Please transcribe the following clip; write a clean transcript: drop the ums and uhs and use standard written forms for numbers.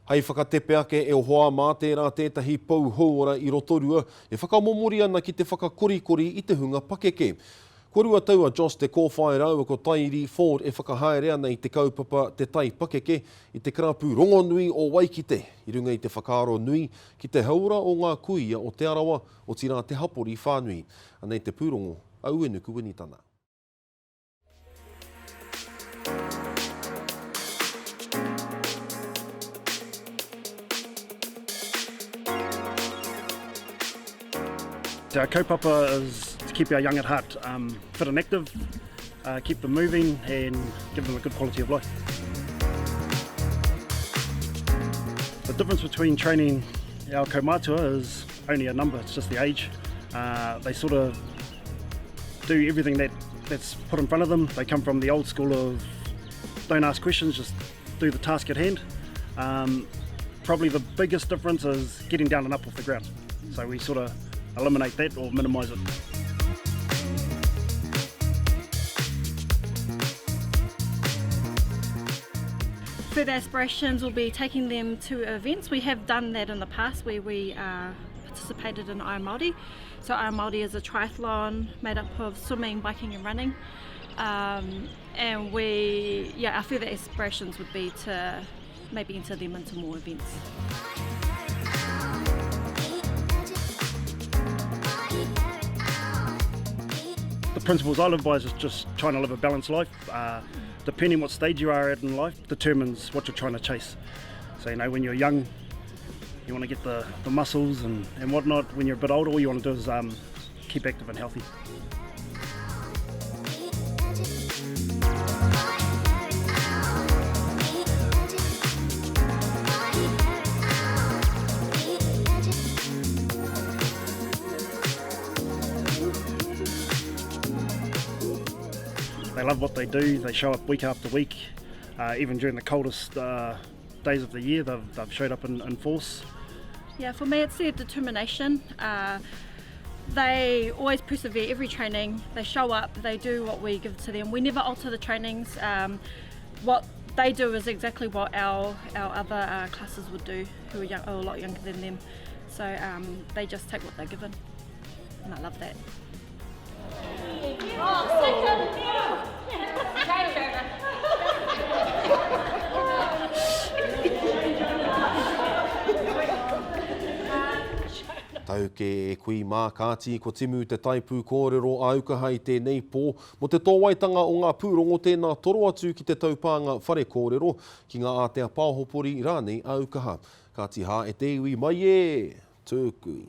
Hei whakatepe ake e o hoa mā tērā tētahi pauhauora I rotorua e whakamomori ana ki te whakakorikori I te hunga pakeke. Korua taua Jos te kōwhae rau ko Tairi Ford e whakahaere ana I te kaupapa te tai pakeke I te krapu rongonui o Waikite. I runga I te whakaaro nui ki te haura o ngā kuia o te arawa o tira te hapori whānui. Anei te pūrongo a Uenuku Winitana. Our kaupapa is to keep our young at heart fit and active, keep them moving and give them a good quality of life. The difference between training our Kaumātua is only a number, it's just the age. They sort of do everything that's put in front of them. They come from the old school of don't ask questions, just do the task at hand. Probably the biggest difference is getting down and up off the ground. So we sort of eliminate that or minimise it. Further aspirations will be taking them to events. We have done that in the past where we participated in Māori. So Māori is a triathlon made up of swimming, biking and running. And our further aspirations would be to maybe enter them into more events. The principles I live by is just trying to live a balanced life. Depending what stage you are at in life determines what you're trying to chase. So when you're young, you want to get the muscles and whatnot. When you're a bit older, all you want to do is keep active and healthy. They love what they do, they show up week after week, even during the coldest days of the year they've showed up in force. Yeah, for me it's their determination. They always persevere every training, they show up, they do what we give to them. We never alter the trainings. What they do is exactly what our other classes would do, who are a lot younger than them. So they just take what they're given, and I love that. Tau ke e kui mā kāti ko timu te taipū kōrero a Aukaha I tēnei pō. Mo te tōwaitanga o ngā pūrongo tēnā toro atu ki te taupānga whare kōrero ki ngā Aotea pāhopori rānei a Aukaha. Ka tiha e te iwi mai e, tūkui.